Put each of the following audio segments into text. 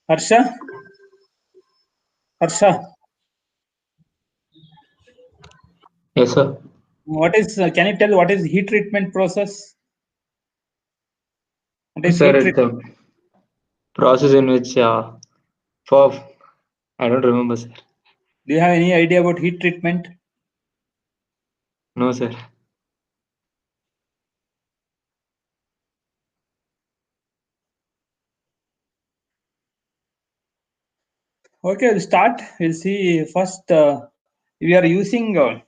Harsha? Harsha, Yes, sir. what is, can you tell what is heat treatment process? What is Sir, heat it's treatment? the process in which, for, I don't remember, sir. Do you have any idea about heat treatment? No, sir. Okay, we'll start. We'll see first. We are using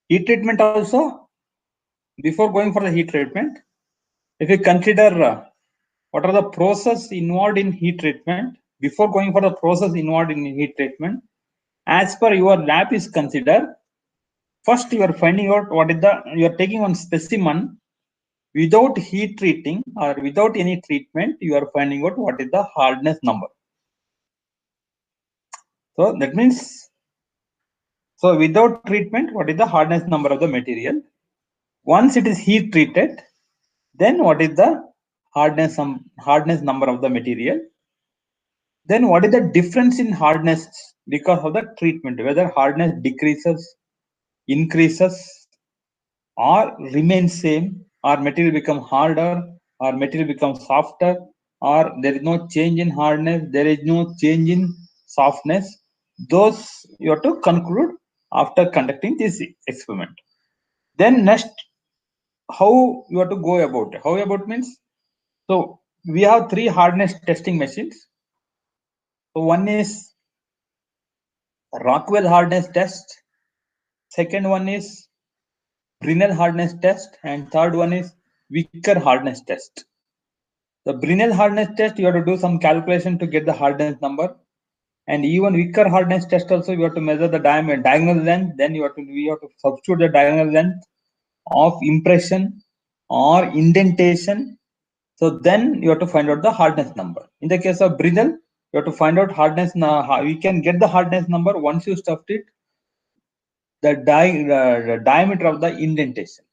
heat treatment also. Before going for the heat treatment, if you consider what are the process involved in heat treatment, before going for the process involved in heat treatment, as per your lab is considered, first you are finding out what is the, you are taking one specimen without heat treating or without any treatment, you are finding out what is the hardness number. So that means, so without treatment, what is the hardness number of the material? Once it is heat treated, then what is the hardness number of the material? Then what is the difference in hardness because of the treatment? Whether hardness decreases, increases, or remains same, or material become harder, or material becomes softer, or there is no change in hardness, there is no change in softness. Those you have to conclude after conducting this experiment. Then next, how you have to go about it? How about means, so we have three hardness testing machines. So one is Rockwell hardness test, second one is Brinell hardness test, and third one is Wicker hardness test. The Brinell hardness test, you have to do some calculation to get the hardness number, and even Wicker hardness test also you have to measure the diagonal length. Then you have to substitute the diagonal length of impression or indentation. So then you have to find out the hardness number. In the case of Brinell, you have to find out hardness. We can get the hardness number once you substitute the diameter of the indentation.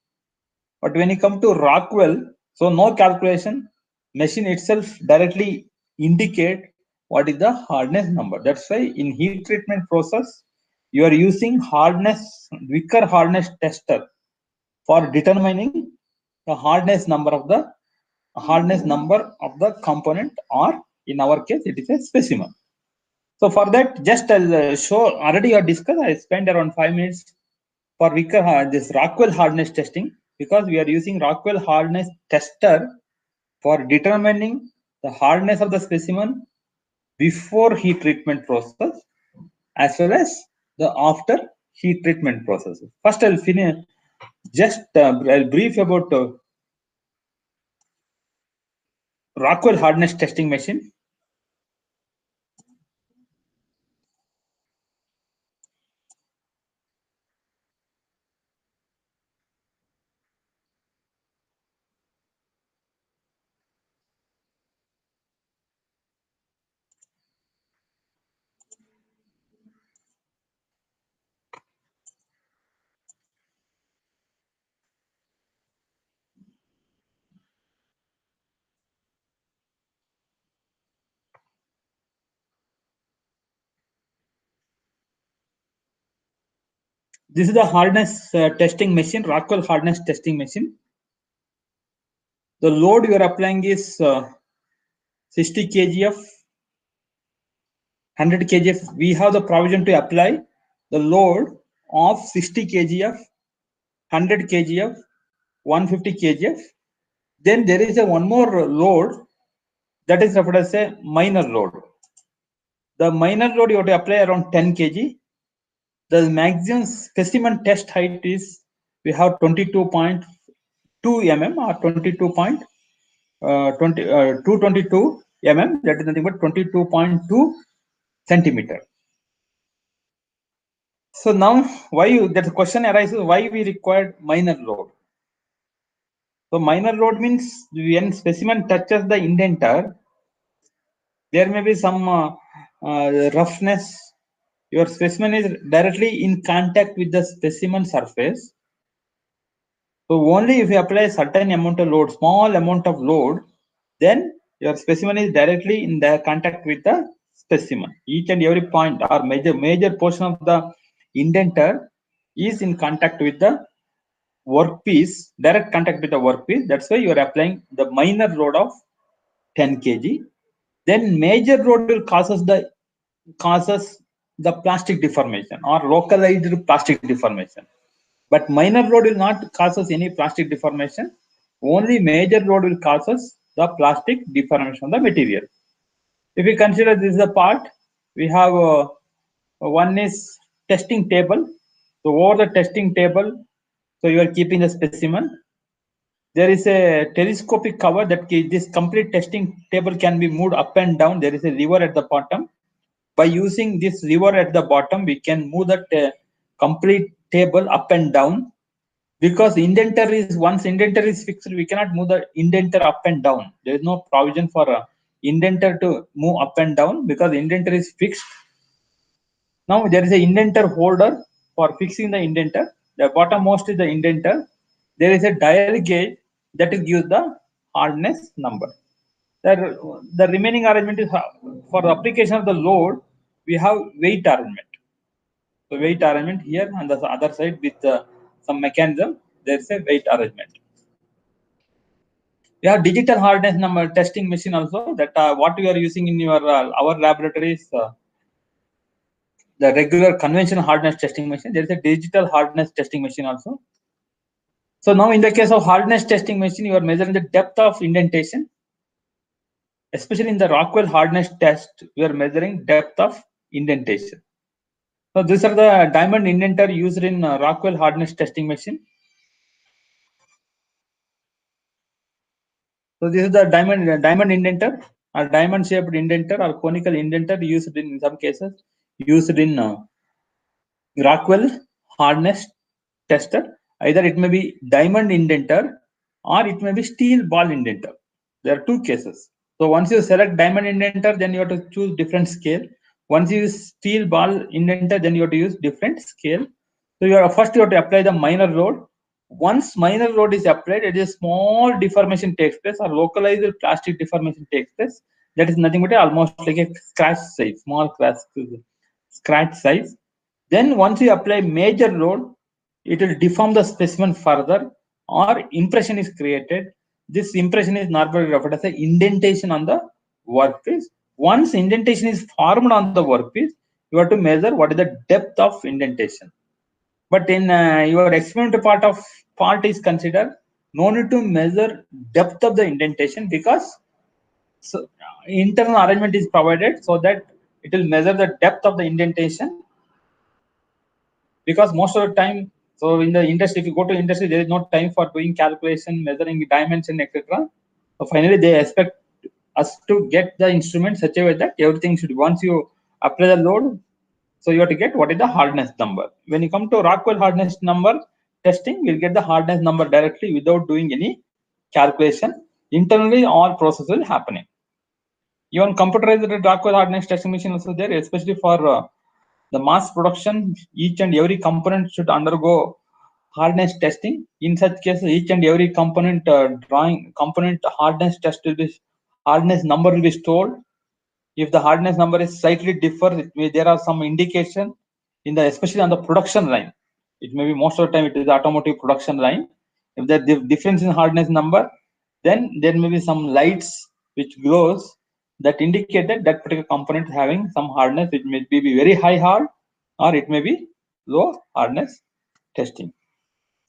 But when you come to Rockwell, so no calculation, machine itself directly indicate what is the hardness number. That's why in heat treatment process, you are using Wicker hardness tester for determining the hardness number of the component, or in our case, it is a specimen. So for that, just I'll show, already you discussed, I spent around 5 minutes for this Rockwell hardness testing, because we are using Rockwell hardness tester for determining the hardness of the specimen before heat treatment process as well as the after heat treatment process. First, I'll finish, just I'll brief about Rockwell hardness testing machine. This is the hardness testing machine, Rockwell hardness testing machine. The load you are applying is 60 kgf, 100 kgf. We have the provision to apply the load of 60 kgf, 100 kgf, 150 kgf. Then there is a one more load that is referred as a minor load. The minor load you have to apply around 10 kg. The maximum specimen test height is, we have 22.2 mm or 222 mm, that is nothing but 22.2 centimeter. So now, why that question arises, why we required minor load? So minor load means when specimen touches the indenter, there may be some roughness. Your specimen is directly in contact with the specimen surface. So only if you apply a certain amount of load, small amount of load, then your specimen is directly in the contact with the specimen. Each and every point or major portion of the indenter is in contact with the workpiece, direct contact with the workpiece. That's why you are applying the minor load of 10 kg. Then major load will causes the plastic deformation or localized plastic deformation. But minor load will not causes any plastic deformation. Only major load will causes the plastic deformation of the material. If we consider this is the part, we have one is testing table. So over the testing table, so you are keeping the specimen. There is a telescopic cover that this complete testing table can be moved up and down. There is a lever at the bottom. By using this lever at the bottom, we can move the complete table up and down. Because indenter is, once indenter is fixed, we cannot move the indenter up and down. There is no provision for a indenter to move up and down because indenter is fixed. Now there is a indenter holder for fixing the indenter. The bottommost is the indenter. There is a dial gauge that gives the hardness number. The remaining arrangement is for the application of the load. We have weight arrangement. So weight arrangement here on the other side with some mechanism. There is a weight arrangement. We have digital hardness number testing machine also. That what we are using in your our laboratories. The regular conventional hardness testing machine. There is a digital hardness testing machine also. So now in the case of hardness testing machine, you are measuring the depth of indentation. Especially in the Rockwell hardness test, we are measuring depth of indentation. So these are the diamond indenter used in Rockwell hardness testing machine. So this is the diamond indenter, or diamond shaped indenter, or conical indenter used in some cases, used in Rockwell hardness tester. Either it may be diamond indenter or it may be steel ball indenter. There are two cases. So once you select diamond indenter, then you have to choose different scale. Once you use steel ball indenter, then you have to use different scale. So you have first you have to apply the minor load. Once minor load is applied, it is small deformation takes place or localized plastic deformation takes place. That is nothing but almost like a scratch size, small scratch size. Then once you apply major load, it will deform the specimen further or impression is created. This impression is normally referred as an indentation on the workpiece. Once indentation is formed on the workpiece, you have to measure what is the depth of indentation. But in your experimental part is considered, no need to measure depth of the indentation because internal arrangement is provided so that it will measure the depth of the indentation. Because most of the time, so in the industry, if you go to industry, there is no time for doing calculation, measuring dimension, etc. So finally, they expect us to get the instrument such a way that everything should, once you apply the load, so you have to get what is the hardness number. When you come to Rockwell hardness number testing, you'll get the hardness number directly without doing any calculation. Internally, all process will happening. Even computerized Rockwell hardness testing machine also there, especially for the mass production. Each and every component should undergo hardness testing. In such cases, each and every component component hardness test will be, hardness number will be stored. If the hardness number is slightly differ, there are some indication in the, especially on the production line. It may be most of the time it is automotive production line. If there is difference in hardness number, then there may be some lights which glows that indicate that that particular component is having some hardness. It may be very high hard or it may be low hardness testing.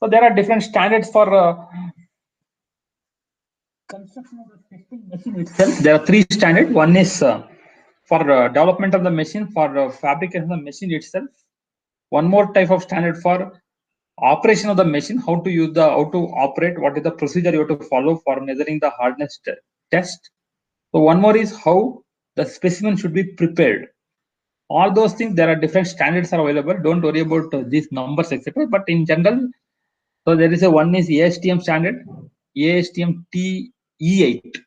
So there are different standards for construction of the testing machine itself. There are three standards. One is for development of the machine, for fabrication of the machine itself. One more type of standard for operation of the machine, how to use the, how to operate, what is the procedure you have to follow for measuring the hardness test. So one more is how the specimen should be prepared. All those things, there are different standards are available. Don't worry about these numbers, etc. But in general, so there is a one is ASTM standard, ASTM TE8,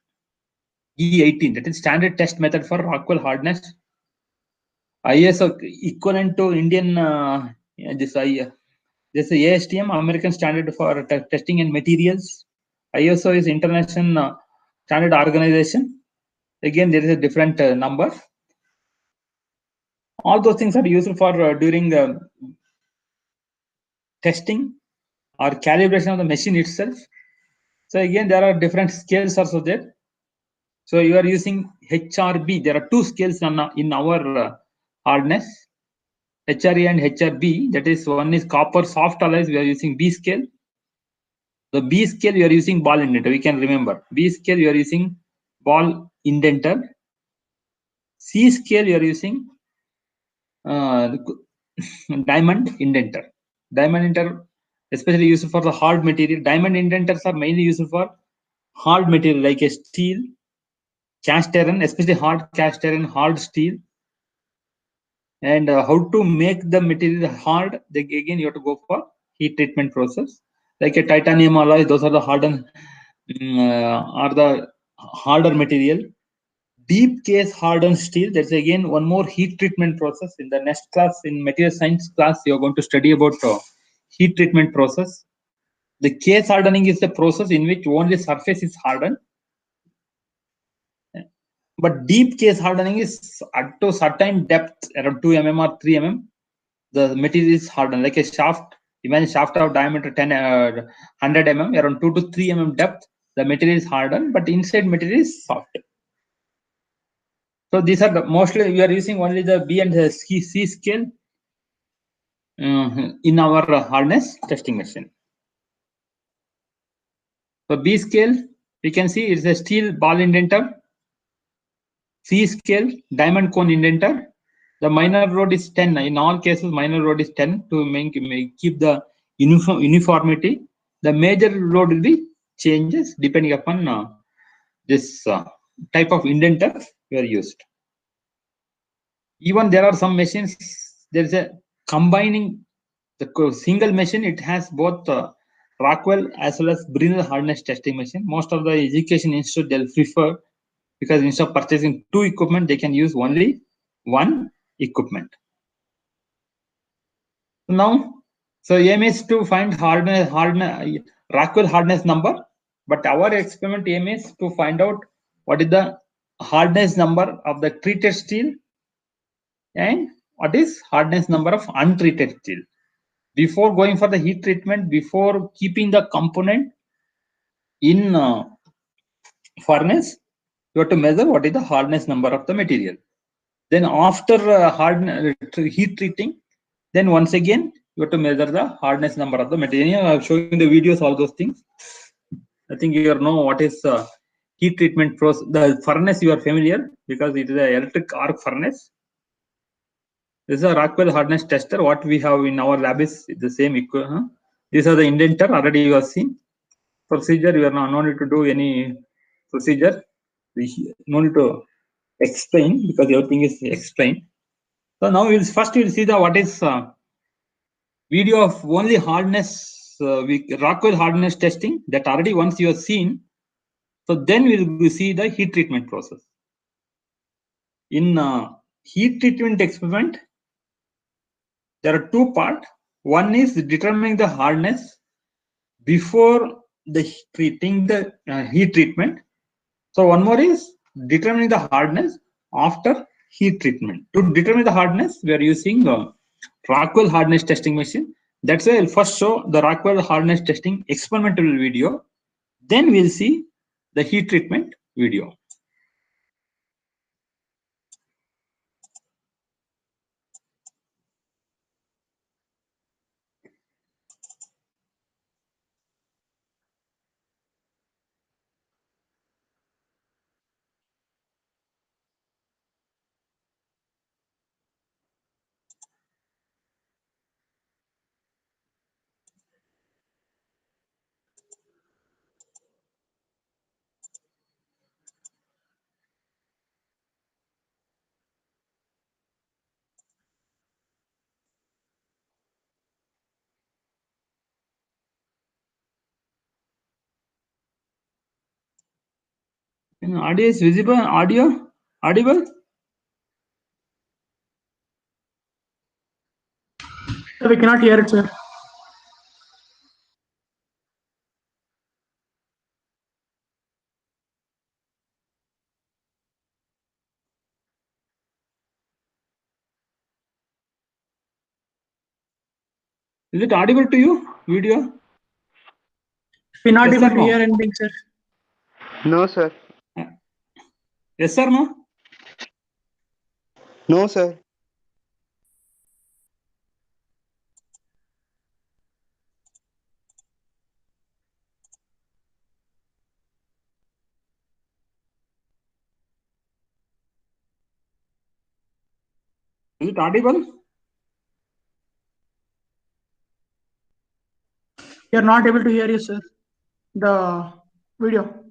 E18. That is standard test method for Rockwell hardness. ISO equivalent to Indian this ASTM, American Standard for Testing and Materials. ISO is International Standard Organization. Again, there is a different number. All those things are used for during testing or calibration of the machine itself. So again, there are different scales also there. So you are using HRB. There are two scales in our hardness, HRE and HRB. That is, one is copper soft alloys. We are using B scale. The B scale you are using ball indenter. We can remember B scale you are using ball indenter. C scale you are using diamond indenter. Diamond indenter especially used for the hard material. Diamond indenters are mainly used for hard material like a steel, cast iron, especially hard cast iron, hard steel. And how to make the material hard, again you have to go for heat treatment process. Like a titanium alloy, those are the hardened, are the harder material. Deep case hardened steel, that's again one more heat treatment process. In the next class, in material science class, you're going to study about heat treatment process. The case hardening is the process in which only surface is hardened. But deep case hardening is up to certain depth, around 2 mm or 3 mm. The material is hardened, like a shaft. Imagine shaft of diameter 100 mm, around 2 to 3 mm depth. The material is hardened, but inside material is soft. So these are the mostly we are using only the B and the C scale in our hardness testing machine. So B scale, we can see it's a steel ball indenter. C scale, diamond cone indenter. The minor rod is 10. In all cases, minor rod is 10 to keep the uniformity. The major rod will be changes depending upon this type of indenter you are used. Even there are some machines, there is a combining the single machine. It has both Rockwell as well as Brinell hardness testing machine. Most of the education institute they'll prefer, because instead of purchasing two equipment, they can use only one equipment. Now, so aim is to find Rockwell hardness number, but our experiment aim is to find out what is the hardness number of the treated steel and what is hardness number of untreated steel. Before going for the heat treatment, before keeping the component in furnace, you have to measure what is the hardness number of the material. Then after heat treating, then once again you have to measure the hardness number of the material. I'm showing the videos, all those things. I think you know what is heat treatment process. The furnace you are familiar, because it is an electric arc furnace. This is a Rockwell hardness tester. What we have in our lab is the same. These are the indenter. Already you have seen. Procedure, you are no need to do any procedure. No need to explain, because everything is explained. So now we'll see the what is video of only hardness, Rockwell hardness testing, that already once you have seen. So then we'll see the heat treatment process. In heat treatment experiment, there are two parts. One is determining the hardness before the treating the heat treatment. So one more is determining the hardness after heat treatment. To determine the hardness, we are using Rockwell hardness testing machine. That's why I'll first show the Rockwell hardness testing experimental video. Then we'll see the heat treatment video. Audio is visible. Audio audible. We cannot hear it, sir. Is it audible to you? Video? We're not Yes able or to no? hear anything, sir. No, sir. Yes or no? No, sir. Is it audible? We are not able to hear you, sir. The video.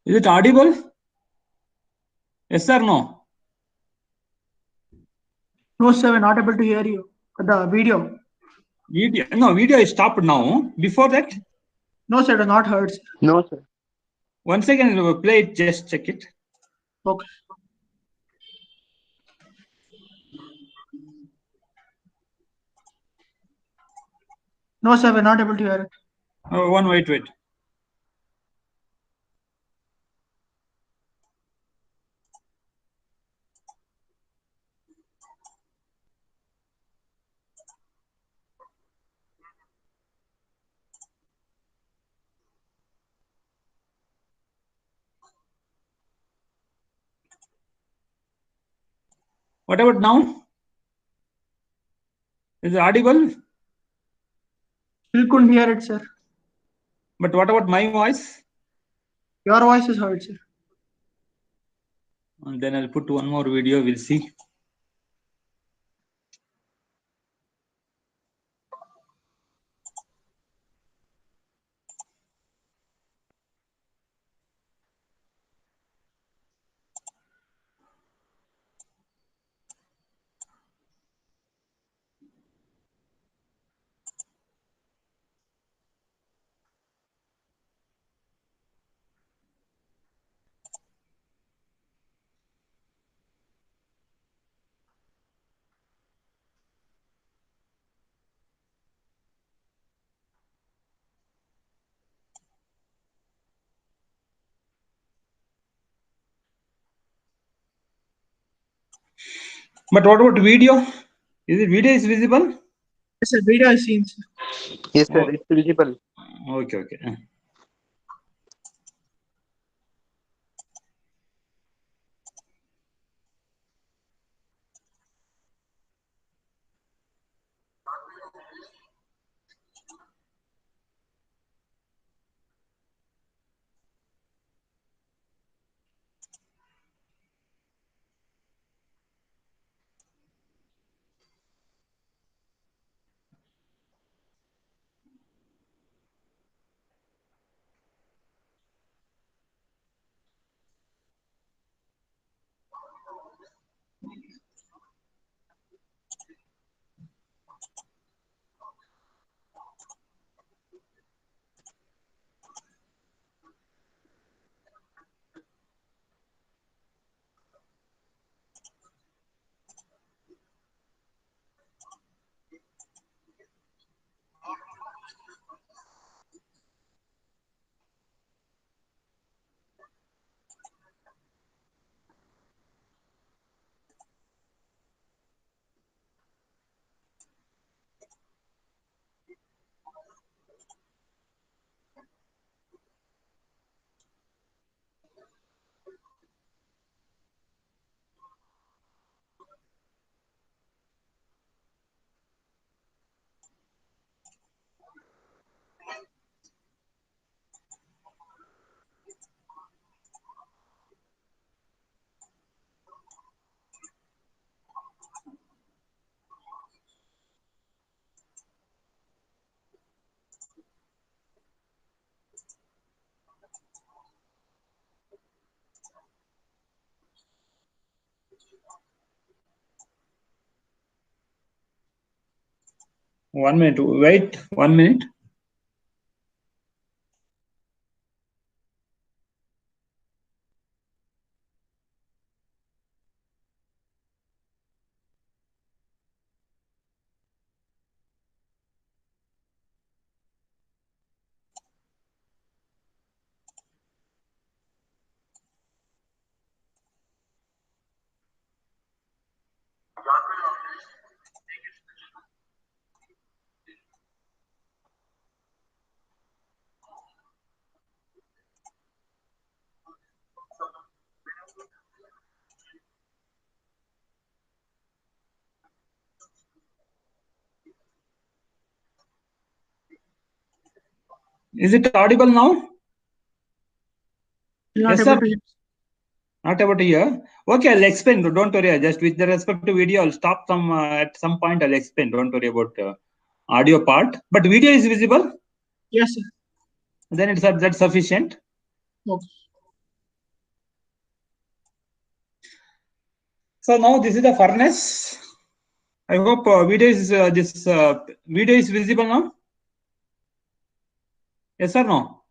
Is it audible? Yes or no? No, sir, we're not able to hear you. The video. Video? No, video is stopped now. Before that, No, sir, it was not heard, sir. No, sir. once again play it. Just check it. Okay. No, sir, we're not able to hear it. Wait. What about now? Is it audible? Still couldn't hear it, sir. But what about my voice? Your voice is heard, sir. And then I'll put one more video. We'll see. But what about video? Is it video is visible? Yes, sir, video is seen, sir. Yes, sir. Oh. It's visible. Okay. 1 minute. Wait 1 minute. Is it audible now? Not Yes, able sir. to hear. Not about a year. Okay, I'll explain. Don't worry. Just with the respect to video, I'll stop some at some point. I'll explain. Don't worry about audio part. But video is visible. Yes, sir. Then it's that's sufficient. Okay. So now this is the furnace. I hope video is this video is visible now. Yes or no?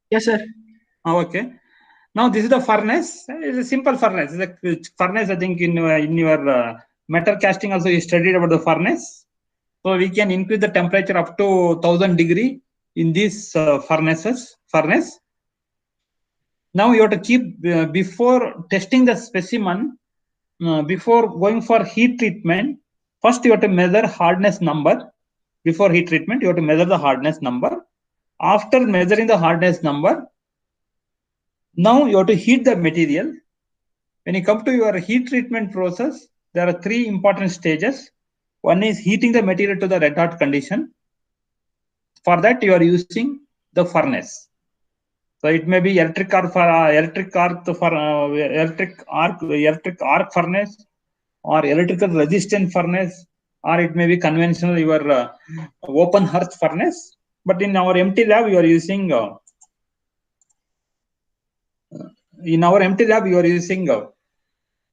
Yes, sir. Okay. Now this is the furnace. It's a simple furnace. It's a furnace. I think in your metal casting also you studied about the furnace. So we can increase the temperature up to 1000 degree in these furnace. Now you have to keep before testing the specimen, before going for heat treatment. First you have to measure hardness number. Before heat treatment, you have to measure the hardness number. After measuring the hardness number, now you have to heat the material. When you come to your heat treatment process, there are three important stages. One is heating the material to the red hot condition. For that, you are using the furnace. So it may be electric arc furnace, or electrical resistant furnace, or it may be conventional your open hearth furnace. But in our empty lab, you are using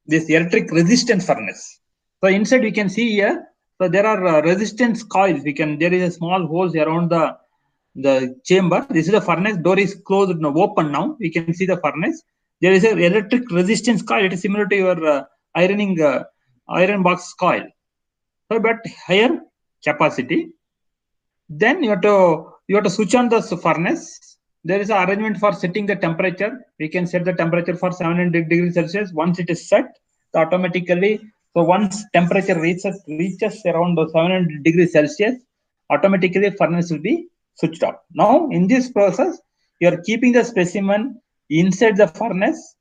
this electric resistant furnace. So inside we can see here, so there are resistance coils. There is a small holes around the chamber. This is the furnace. Door is closed, now open now. We can see the furnace. There is an electric resistance coil. It is similar to your iron box coil. So but higher capacity. Then you have to switch on the furnace. There is an arrangement for setting the temperature. We can set the temperature for 700 degrees Celsius. Once it is set, so automatically, so once temperature reaches around 700 degrees Celsius, automatically furnace will be switched off. Now in this process, you are keeping the specimen inside the furnace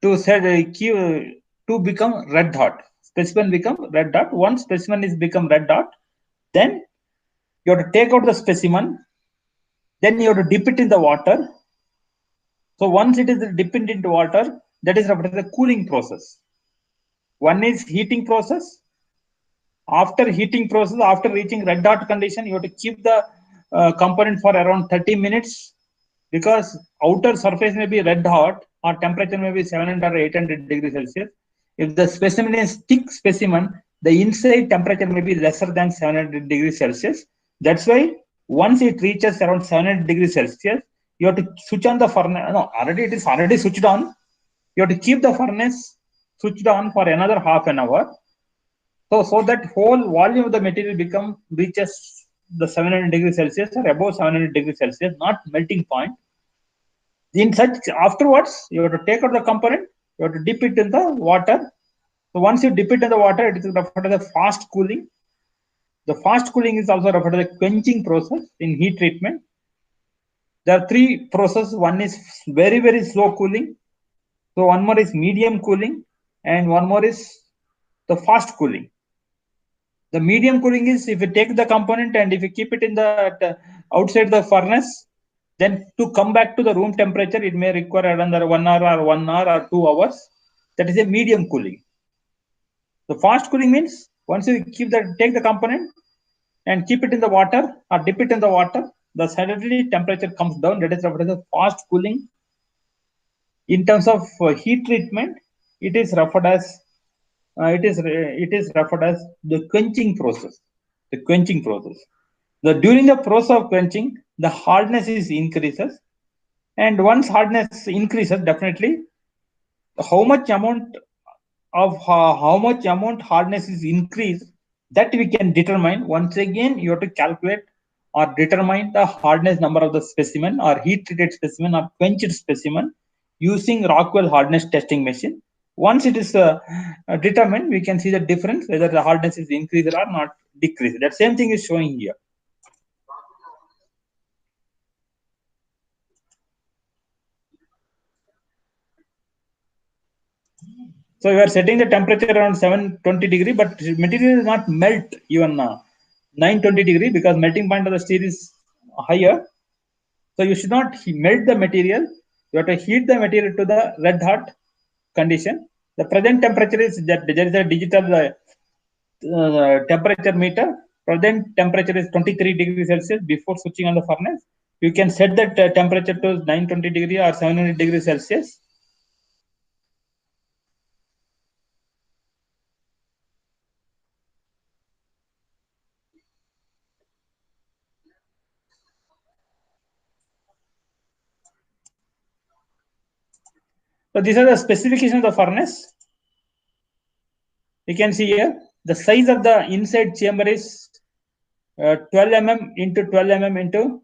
to set to become red hot. Specimen become red hot. Once specimen is become red hot, then you have to take out the specimen. Then you have to dip it in the water. So once it is dipped into water, that is the cooling process. One is heating process. After heating process, after reaching red hot condition, you have to keep the component for around 30 minutes, because outer surface may be red hot or temperature may be 700 or 800 degrees Celsius. If the specimen is thick specimen, the inside temperature may be lesser than 700 degrees Celsius. That's why once it reaches around 700 degrees Celsius, you have to switch on the furnace. No, it is already switched on. You have to keep the furnace switched on for another half an hour. So that whole volume of the material reaches the 700 degrees Celsius or above 700 degrees Celsius, not melting point. In such, afterwards, you have to take out the component, you have to dip it in the water. So once you dip it in the water, it is referred to the fast cooling. The fast cooling is also referred to the quenching process in heat treatment. There are three processes. One is very, very slow cooling. So one more is medium cooling, and one more is the fast cooling. The medium cooling is if you take the component and if you keep it in the outside the furnace, then to come back to the room temperature, it may require another 1 hour or 2 hours. That is a medium cooling. The fast cooling means once you take the component and keep it in the water or dip it in the water, the suddenly temperature comes down. That is referred as fast cooling. In terms of heat treatment, it is referred as it is referred as the quenching process. The quenching process. During the process of quenching, the hardness is increases, and once hardness increases, definitely how much amount hardness is increased, that we can determine. Once again, you have to calculate or determine the hardness number of the specimen or heat treated specimen or quenched specimen using Rockwell hardness testing machine. Once it is determined, we can see the difference whether the hardness is increased or not decreased. That same thing is showing here. So we are setting the temperature around 720 degree, but material will not melt even 920 degree because melting point of the steel is higher. So you should not melt the material. You have to heat the material to the red hot condition. The present temperature is that there is a digital temperature meter. Present temperature is 23 degrees Celsius before switching on the furnace. You can set that temperature to 920 degree or 700 degrees Celsius. So these are the specifications of the furnace. You can see here the size of the inside chamber is 12 mm into 12 mm into,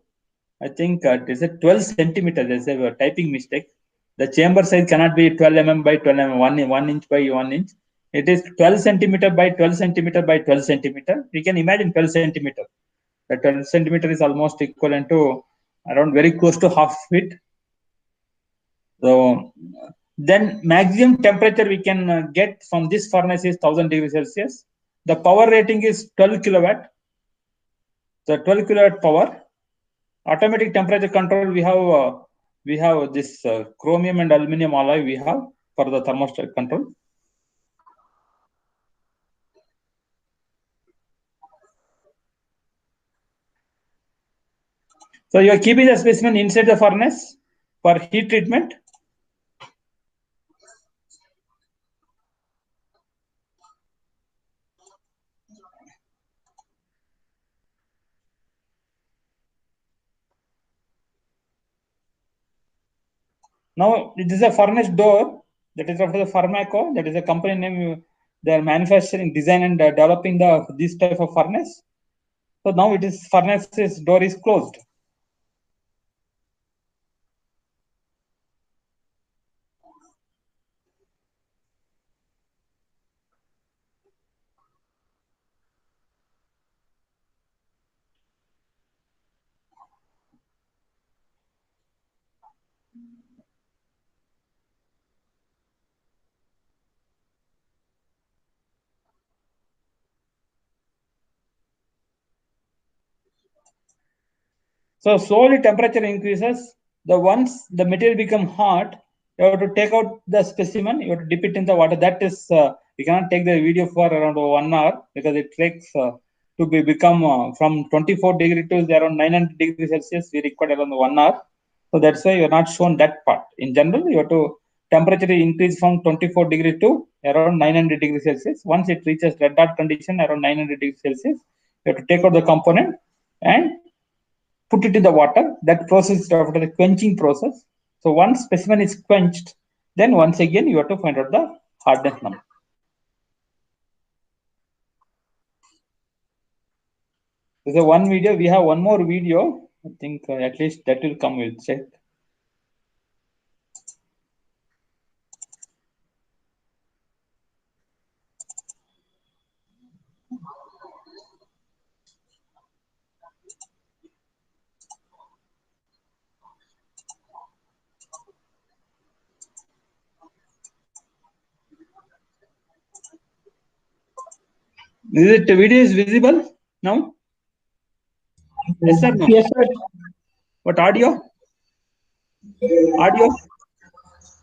I think it is a 12 centimeter. There's a typing mistake. The chamber size cannot be 12 mm by 12 mm, 1 inch by 1 inch. It is 12 centimeter by 12 centimeter by 12 centimeter. You can imagine 12 centimeter. The 12 centimeter is almost equivalent to around very close to half feet. So then maximum temperature we can get from this furnace is 1000 degrees Celsius. The power rating is 12 kilowatt. The 12 kilowatt power. Automatic temperature control, we have this chromium and aluminum alloy we have for the thermostat control. So you are keeping the specimen inside the furnace for heat treatment. Now this is a furnace door that is after the Pharmaco. That is a company name. They are manufacturing, design and developing this type of furnace. So now it is furnace's door is closed. So slowly temperature increases. Once the material become hot, you have to take out the specimen. You have to dip it in the water. That is, you cannot take the video for around 1 hour because it takes to become from 24 degree to around 900 degrees Celsius. We require around 1 hour. So that's why you are not shown that part. In general, you have to temperature increase from 24 degree to around 900 degrees Celsius. Once it reaches red hot condition around 900 degrees Celsius, you have to take out the component and put it in the water. That process is after the quenching process. So once specimen is quenched, then once again you have to find out the hardness number. This is one video. We have one more video. I think at least that will come. We'll check. Is it video is visible now? Yes or no? Yes, sir. What audio? Audio?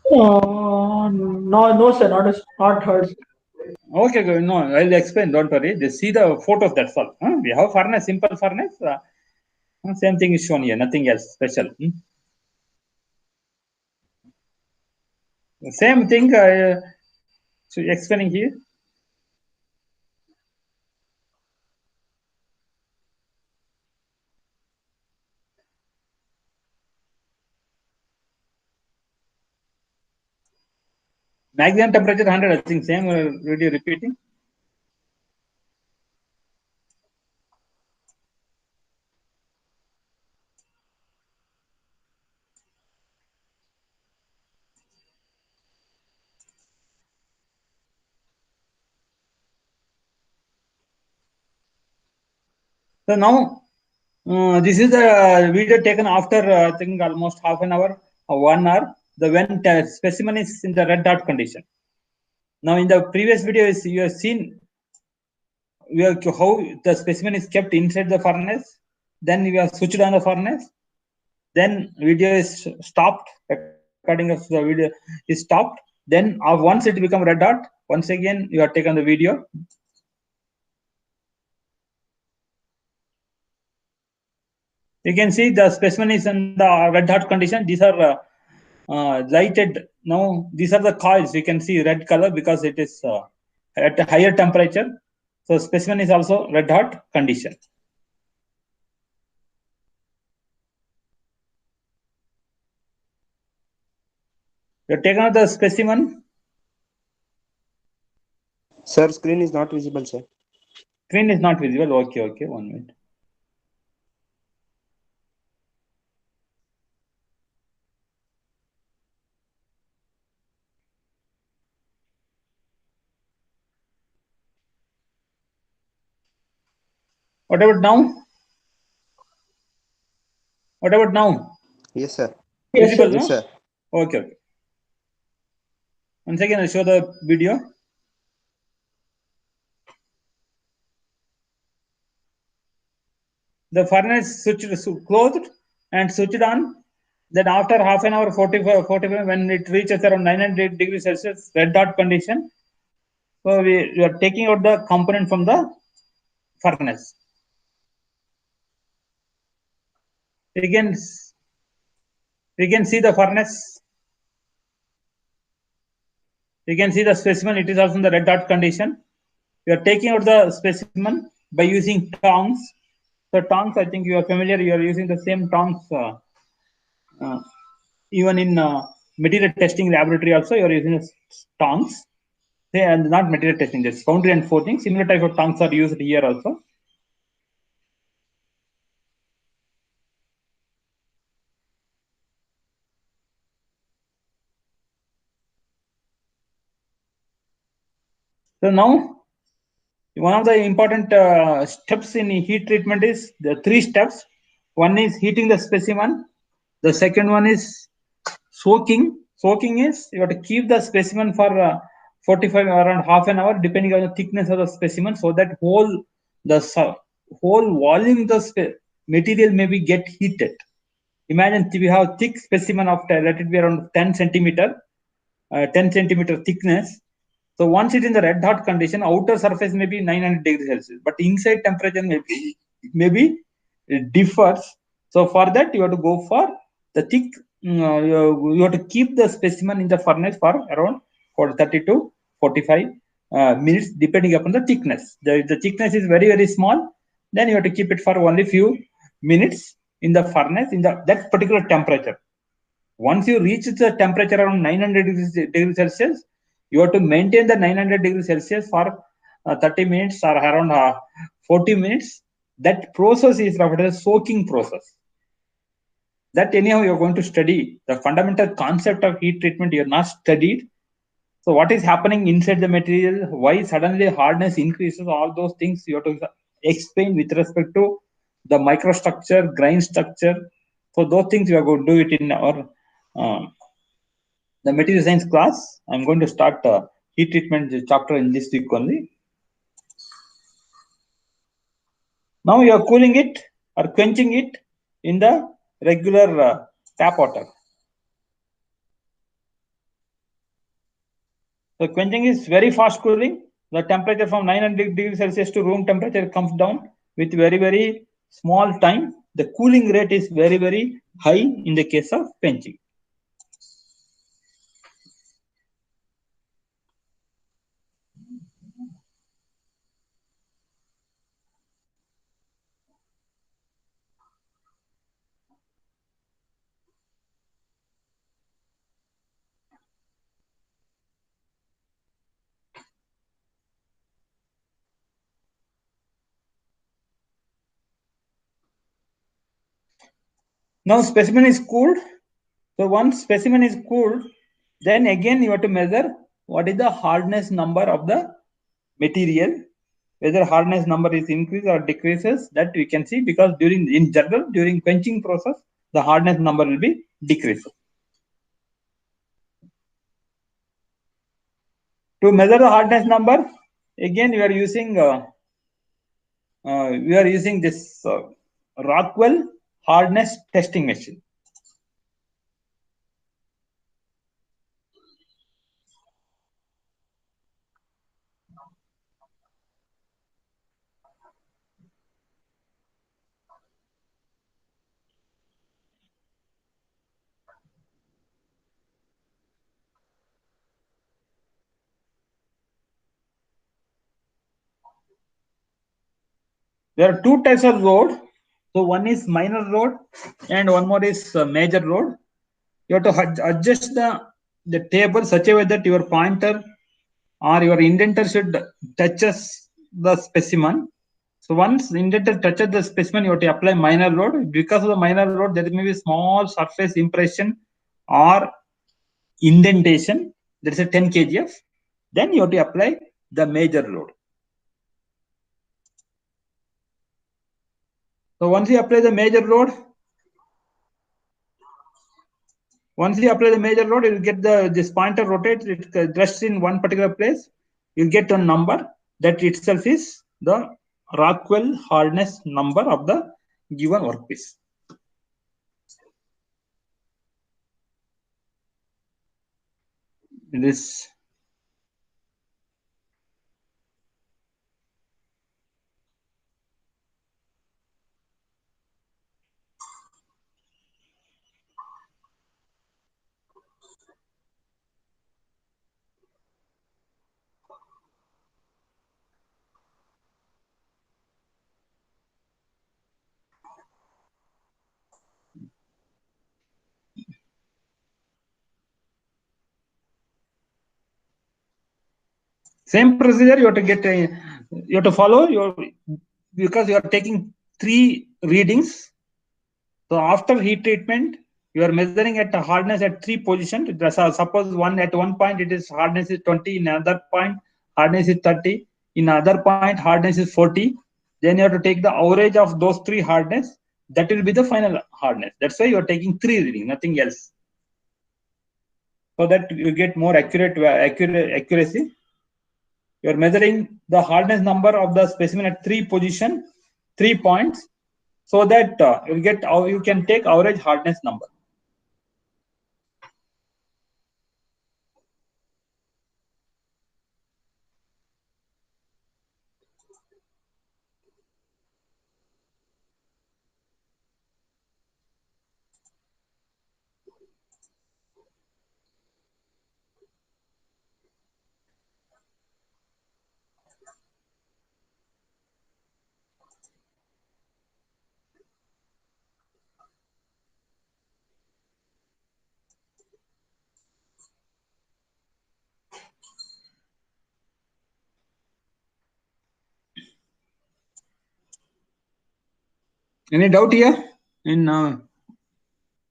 No, sir, not heard. Okay, good. No, I'll explain. Don't worry. Just see the photos. That's all. We have furnace, simple furnace. Same thing is shown here. Nothing else special. Same thing. So explaining here. Maximum temperature 100. I think same video repeating. So now this is the video taken after I think almost half an hour or 1 hour. The when the specimen is in the red dot condition. Now in the previous video, you have seen how the specimen is kept inside the furnace. Then we have switched on the furnace. Then video is stopped. Recording of the video is stopped. Then once it become red dot, once again you have taken the video. You can see the specimen is in the red hot condition. These are lighted. Now these are the coils. You can see red color because it is at a higher temperature. So specimen is also red hot condition. You have taken out the specimen. Sir, screen is not visible, sir. Screen is not visible. Okay, 1 minute. What about now? What about now? Yes, sir. Visible, Yes, no? sir. Okay. Once again, I'll show the video. The furnace closed and switched on. Then after half an hour, 45, when it reaches around 900 degrees Celsius, red dot condition. So we are taking out the component from the furnace. We can see the furnace. You can see the specimen. It is also in the red dot condition. We are taking out the specimen by using tongs. So tongs, I think you are familiar. You are using the same tongs even in material testing laboratory. Also, you are using tongs. And not material testing, just foundry and forging. Similar type of tongs are used here also. So now, one of the important steps in heat treatment is the 3 steps. One is heating the specimen. The second one is soaking. Soaking is you have to keep the specimen for 45 around half an hour, depending on the thickness of the specimen, so that whole volume of the material may be get heated. Imagine we have thick specimen of let it be around 10 centimeter, 10 centimeter thickness. So once it in the red hot condition, outer surface may be 900 degrees Celsius, but inside temperature maybe it differs. So for that you have to go for the thick. You have to keep the specimen in the furnace for around 30 to 45 minutes, depending upon the thickness. The thickness is very small, then you have to keep it for only few minutes in the furnace in that particular temperature. Once you reach the temperature around 900 degrees Celsius, you have to maintain the 900 degrees Celsius for 30 minutes or around 40 minutes. That process is the soaking process. That anyhow you're going to study. The fundamental concept of heat treatment you're not studied. So what is happening inside the material? Why suddenly hardness increases? All those things you have to explain with respect to the microstructure, grain structure. So those things we are going to do it in our the material science class. I'm going to start heat treatment chapter in this week only. Now you are cooling it or quenching it in the regular tap water. So quenching is very fast cooling. The temperature from 900 degrees Celsius to room temperature comes down with very small time. The cooling rate is very high in the case of quenching. Now specimen is cooled. So once specimen is cooled, then again you have to measure what is the hardness number of the material, whether hardness number is increased or decreases, that we can see, because in general during quenching process the hardness number will be decreased. To measure the hardness number, again we are using this Rockwell hardness testing machine. There are two types of load. So one is minor load and one more is major load. You have to adjust the table such a way that your pointer or your indenter should touches the specimen. So once indenter touches the specimen, you have to apply minor load. Because of the minor load, there may be small surface impression or indentation. There is a 10 kgf. Then you have to apply the major load. So once you apply the major load, you'll get this pointer rotates, it rests in one particular place. You'll get a number that itself is the Rockwell hardness number of the given workpiece. This same procedure you have to follow because you are taking 3 readings. So after heat treatment, you are measuring at a hardness at 3 positions. Suppose at one point it is hardness is 20, in another point hardness is 30, in another point hardness is 40. Then you have to take the average of those 3 hardness. That will be the final hardness. That's why you are taking 3 readings, nothing else. So that you get more accuracy. You are measuring the hardness number of the specimen at 3 position, 3 points, so that you can take average hardness number. Any doubt here? There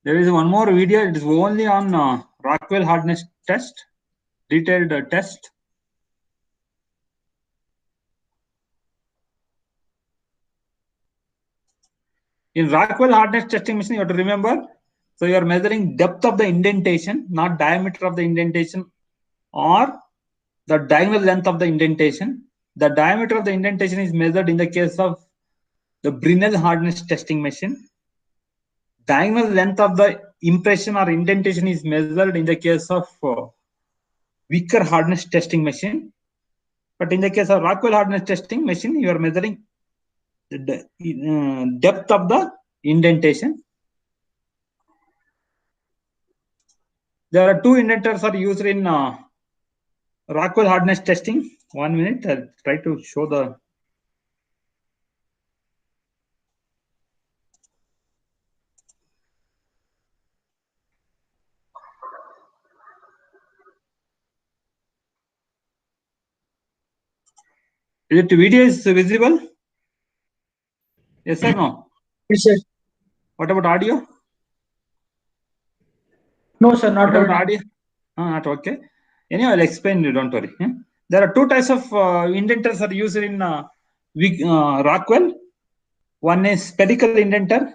is one more video. It is only on Rockwell hardness test, detailed test. In Rockwell hardness testing machine, you have to remember. So you are measuring depth of the indentation, not diameter of the indentation, or the diagonal length of the indentation. The diameter of the indentation is measured in the case of the Brinell hardness testing machine. Diagonal length of the impression or indentation is measured in the case of Wicker hardness testing machine. But in the case of Rockwell hardness testing machine, you are measuring the depth of the indentation. There are 2 indenters are used in Rockwell hardness testing. 1 minute, I'll try to show the. Is it video is visible? Yes or no? Yes, sir. What about audio? No, sir, not Without right. audio? Not okay. Anyway, I'll explain you, don't worry. There are two types of indenters are used in Rockwell. One is spherical indenter,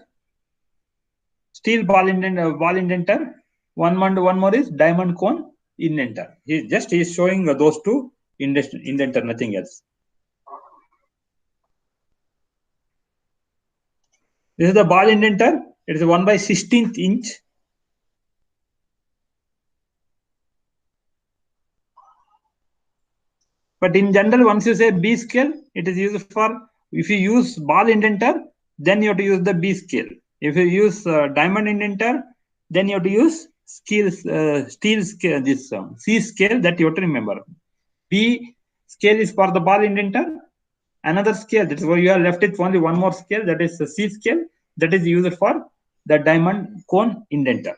steel ball indenter. One more is diamond cone indenter. He is showing those two indenter, nothing else. This is the ball indenter. It is 1/16 inch. But in general, once you say B scale, it is used for, if you use ball indenter, then you have to use the B scale. If you use diamond indenter, then you have to use steel scale, this C scale, that you have to remember. B scale is for the ball indenter. Another scale, that is why you have left it only one more scale, that is the C scale, that is used for the diamond cone indenter.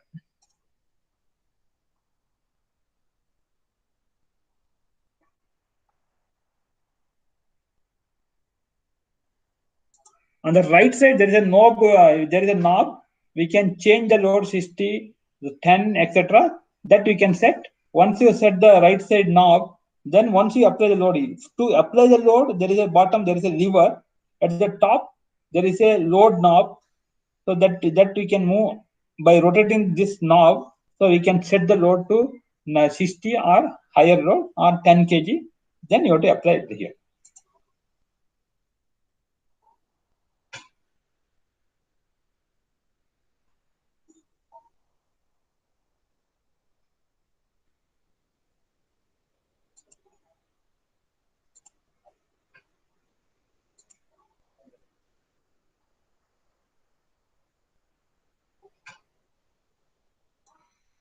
On the right side, there is a knob. We can change the load 60, 10, etc. That we can set. Once you set the right side knob, then once you apply the load, to apply the load, there is a bottom, there is a lever. At the top, there is a load knob. So that we can move by rotating this knob. So we can set the load to 60 or higher load or 10 kg. Then you have to apply it here.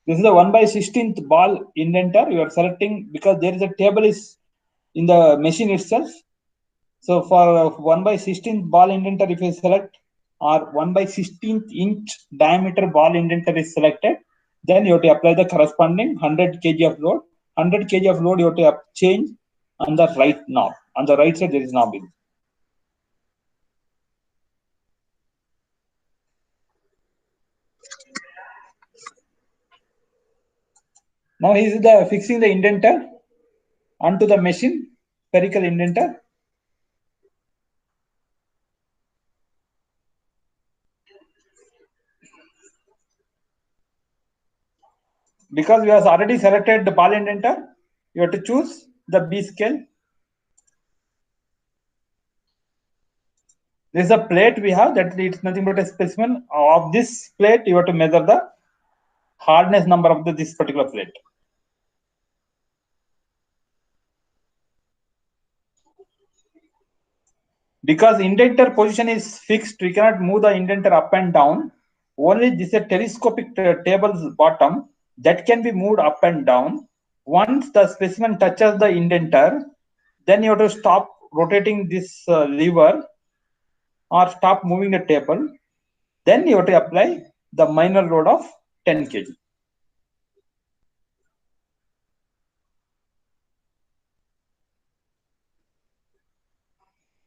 This is a 1/16th ball indenter. You are selecting because there is a table is in the machine itself. So for 1/16th ball indenter, if you select, or 1/16th inch diameter ball indenter is selected, then you have to apply the corresponding 100 kg of load. 100 kg of load you have to change on the right knob. On the right side, there is knob. Now he is fixing the indenter onto the machine, spherical indenter. Because we have already selected the ball indenter, you have to choose the B scale. This is a plate we have, that it's nothing but a specimen of this plate. You have to measure the hardness number of this particular plate. Because indenter position is fixed, we cannot move the indenter up and down. Only this is a telescopic table's bottom that can be moved up and down. Once the specimen touches the indenter, then you have to stop rotating this lever or stop moving the table. Then you have to apply the minor load of 10 kg.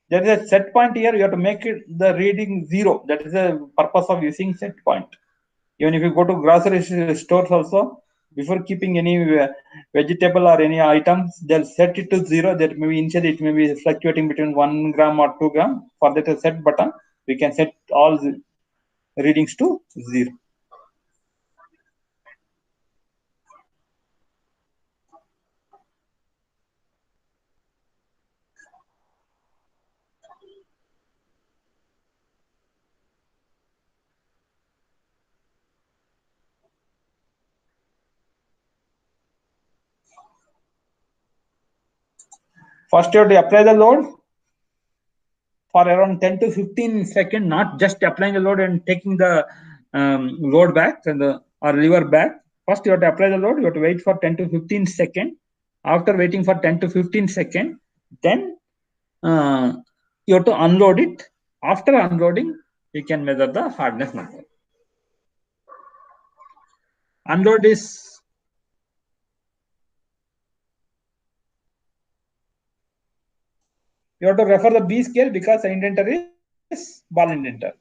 There is a set point here. You have to make it the reading 0. That is the purpose of using set point. Even if you go to grocery stores also, before keeping any vegetable or any items, they'll set it to 0. That maybe initially it may be fluctuating between 1 gram or 2 gram. For that set button, we can set all the readings to 0. First, you have to apply the load for around 10 to 15 seconds, not just applying the load and taking the load back or lever back. First, you have to apply the load. You have to wait for 10 to 15 seconds. After waiting for 10 to 15 seconds, then you have to unload it. After unloading, you can measure the hardness number. Unload is you have to refer the B scale because the indenter is ball indenter.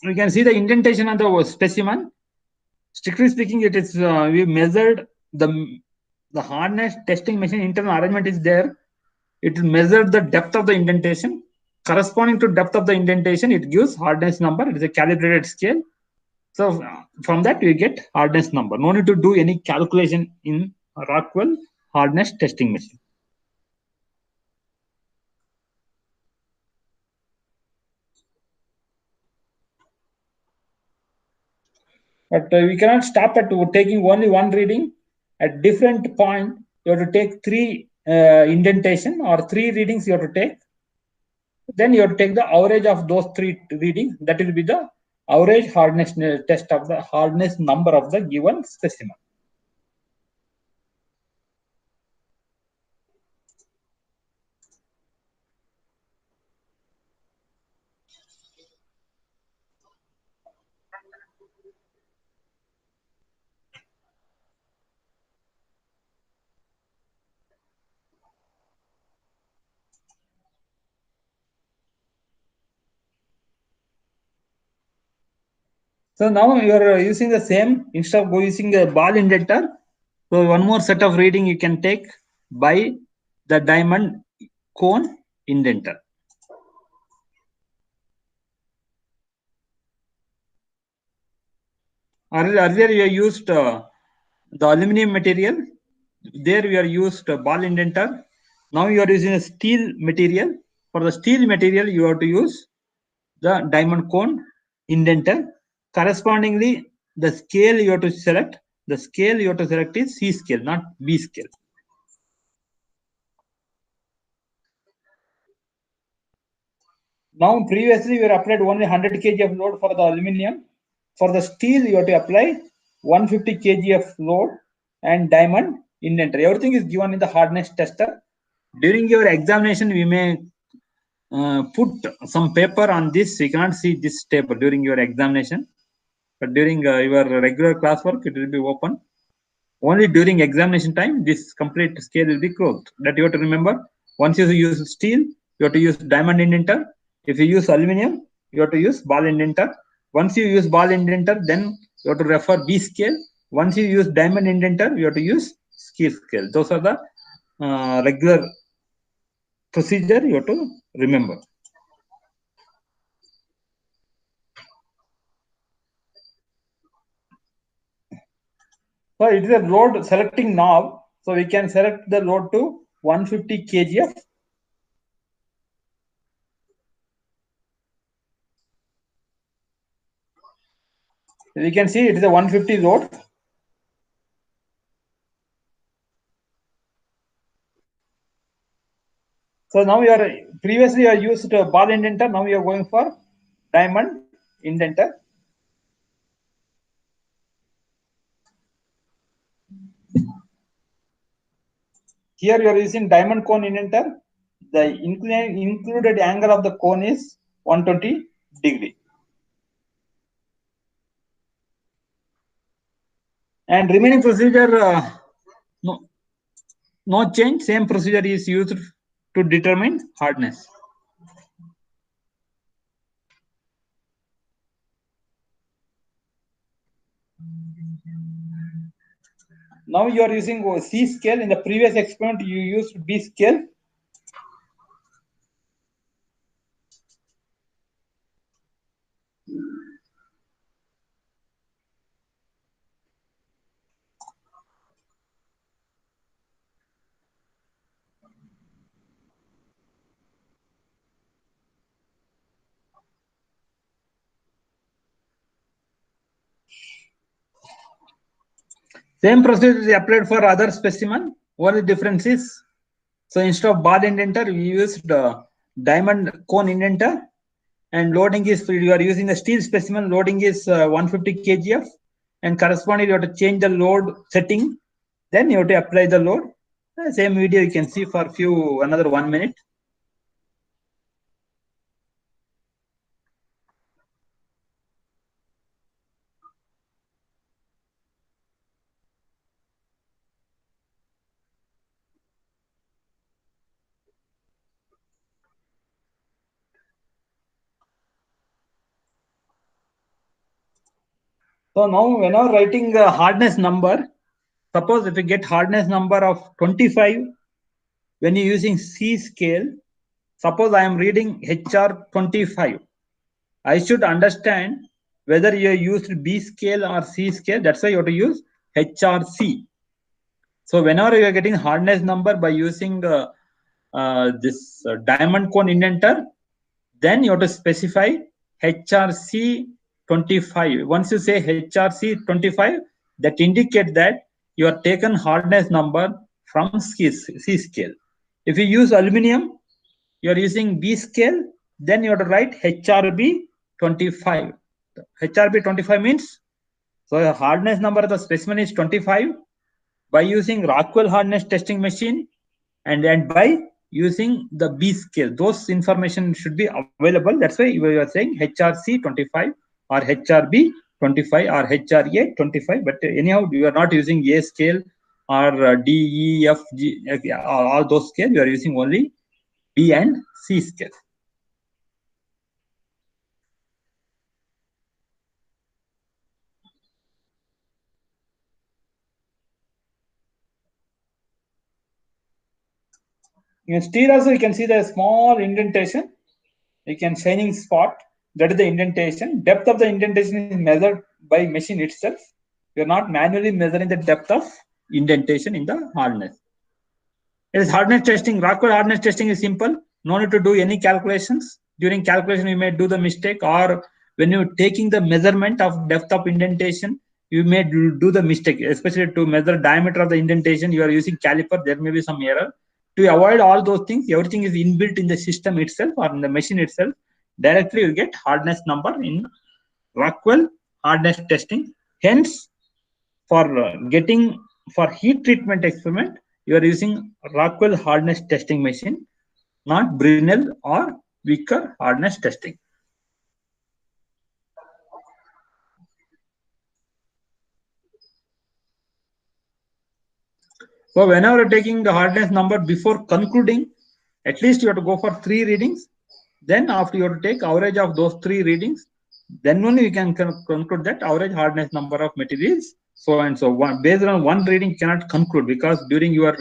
we can see the indentation on the specimen. Strictly speaking, it is we measured the hardness testing machine internal arrangement is there. It will measure the depth of the indentation. Corresponding to depth of the indentation, it gives hardness number. It is a calibrated scale. So from that we get hardness number. No need to do any calculation in Rockwell hardness testing machine. But we cannot stop at taking only one reading. At different point, you have to take three indentation or three readings you have to take. Then you have to take the average of those three readings. That will be the average hardness test of the hardness number of the given specimen. So now you are using the same, instead of using a ball indenter. So one more set of reading you can take by the diamond cone indenter. Earlier you used the aluminum material. There we are used ball indenter. Now you are using a steel material. For the steel material, you have to use the diamond cone indenter. Correspondingly, the scale you have to select. The scale you have to select is C scale, not B scale. Now previously we applied only 100 kg of load for the aluminum. For the steel, you have to apply 150 kg of load and diamond indenter. Everything is given in the hardness tester. During your examination, we may put some paper on this. You cannot see this table during your examination, but during your regular classwork, it will be open. Only during examination time, this complete scale will be closed. That you have to remember. Once you use steel, you have to use diamond indenter. If you use aluminum, you have to use ball indenter. Once you use ball indenter, then you have to refer B scale. Once you use diamond indenter, you have to use scale scale. Those are the regular procedure you have to remember. So it is a load selecting knob. So we can select the load to 150 kg. We can see it is a 150 load. So now we are previously I used ball indenter. Now we are going for diamond indenter. Here you are using diamond cone indenter. The included angle of the cone is 120 degree. And remaining procedure, no change. Same procedure is used to determine hardness. Now you are using C scale. In the previous experiment, you used B scale. Same procedure is applied for other specimen. Only difference is, so instead of ball indenter, we used diamond cone indenter, and loading is, you are using a steel specimen, loading is 150 kgf, and corresponding you have to change the load setting, then you have to apply the load. Same video you can see for another 1 minute. So now whenever writing a hardness number, suppose if you get hardness number of 25 when you're using C scale, suppose I am reading HR 25. I should understand whether you used B scale or C scale. That's why you have to use HRC. So whenever you are getting hardness number by using this diamond cone indenter, then you have to specify HRC 25. Once you say HRC 25, that indicates that you are taken hardness number from C scale. If you use aluminum, you are using B scale, then you have to write HRB 25. HRB 25 means, so the hardness number of the specimen is 25 by using Rockwell hardness testing machine and by using the B scale. Those information should be available. That's why you are saying HRC 25 or HRB 25 or HRA 25. But anyhow, you are not using A scale or D, E, F, G, all those scale. You are using only B and C scale. In steel also, you can see the small indentation. You can shining spot. That is the indentation. Depth of the indentation is measured by machine itself. You are not manually measuring the depth of indentation in the hardness. It is hardness testing. Rockwell hardness testing is simple. No need to do any calculations. During calculation, you may do the mistake, or when you're taking the measurement of depth of indentation, you may do the mistake, especially to measure diameter of the indentation. You are using caliper, there may be some error. To avoid all those things, everything is inbuilt in the system itself or in the machine itself. Directly you get hardness number in Rockwell hardness testing. Hence, for for heat treatment experiment, you are using Rockwell hardness testing machine, not Brinell or Wicker hardness testing. So whenever you're taking the hardness number before concluding, at least you have to go for 3 readings. Then after you have to take average of those 3 readings, then only you can conclude that average hardness number of materials so and so. Based on one reading, you cannot conclude, because during your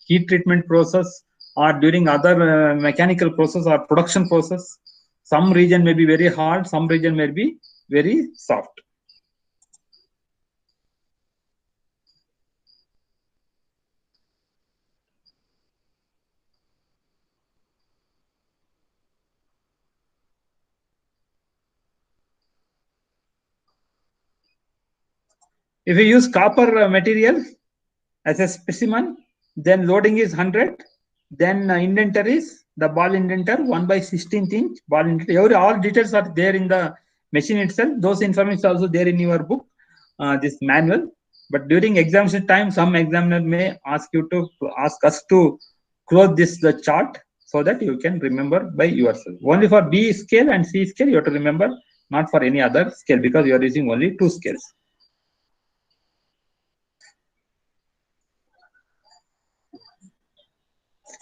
heat treatment process or during other mechanical process or production process, some region may be very hard, some region may be very soft. If you use copper material as a specimen, then loading is 100. Then indenter is the ball indenter 1/16 inch ball indenter. All details are there in the machine itself. Those information is also there in your book, this manual. But during examination time, some examiner may ask us to close the chart so that you can remember by yourself. Only for B scale and C scale you have to remember, not for any other scale, because you are using only 2 scales.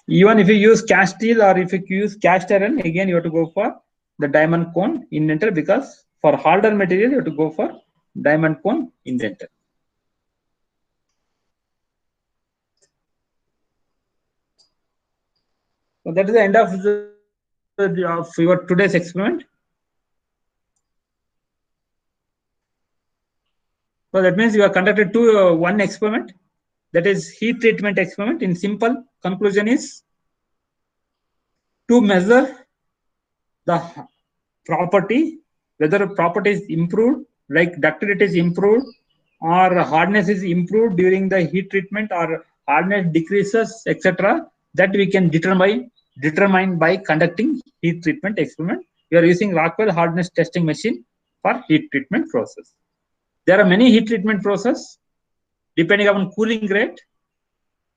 Even if you use cast steel or if you use cast iron, again you have to go for the diamond cone indenter, because for harder material you have to go for diamond cone indenter. So that is the end of your today's experiment. So that means you have conducted one experiment, that is heat treatment experiment. In simple conclusion is to measure the property, whether property is improved, like ductility is improved or hardness is improved during the heat treatment, or hardness decreases, etc. That we can determine by conducting heat treatment experiment. We are using Rockwell hardness testing machine for heat treatment process. There are many heat treatment process depending upon cooling rate.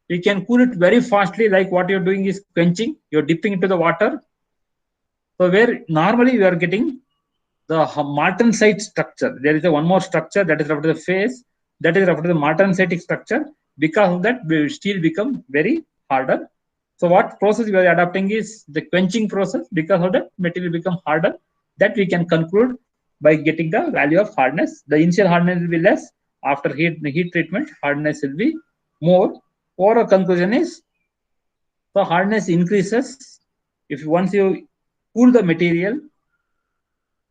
You can cool it very fastly, like what you're doing is quenching. You're dipping into the water. So where normally you are getting the martensite structure, there is one more structure that is after the phase, that is after the martensitic structure. Because of that, steel become very harder. So what process we are adopting is the quenching process. Because of that, material become harder. That we can conclude by getting the value of hardness. The initial hardness will be less. After heat treatment, hardness will be more. Overall conclusion is the hardness increases if once you cool the material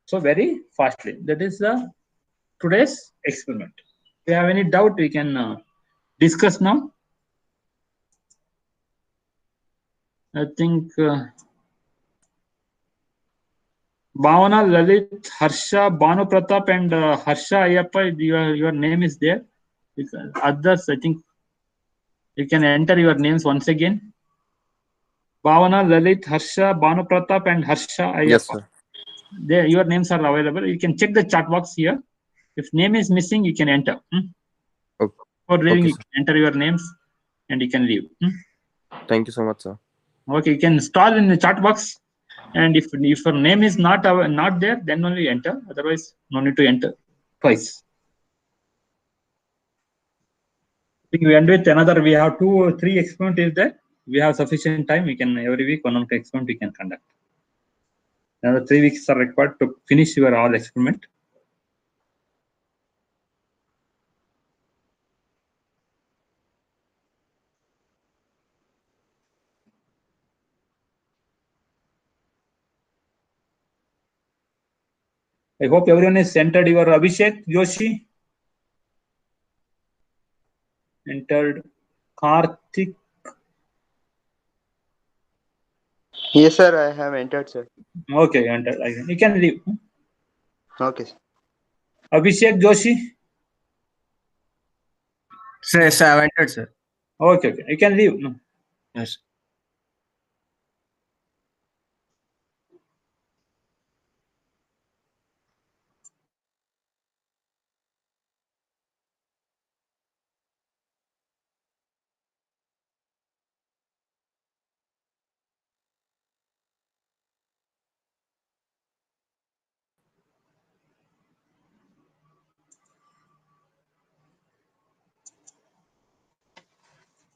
so very fastly. That is the today's experiment. If you have any doubt, we can discuss now. I think Bhavana, Lalit, Harsha, Bhanu Pratap, and Harsha Ayappa, your name is there. Because others, I think you can enter your names once again. Bhavana, Lalit, Harsha, Bhanu Pratap, and Harsha Ayappa. Yes, sir. There, your names are available. You can check the chat box here. If name is missing, you can enter. Okay. For reading, Okay, you can enter your names and you can leave. Thank you so much, sir. Okay, you can start in the chat box. And if your name is not there, then only enter. Otherwise, no need to enter twice. I think we end with another. We have 2 or 3 experiments is there. We have sufficient time. We can every week 1 or 2 experiment we can conduct. Another 3 weeks are required to finish your all experiment. I hope everyone has entered your Abhishek Joshi. Entered Karthik. Yes, sir. I have entered, sir. Okay, entered. You can leave. Okay, sir. Abhishek Joshi. Sir, yes, I have entered, sir. Okay, you can leave. Yes.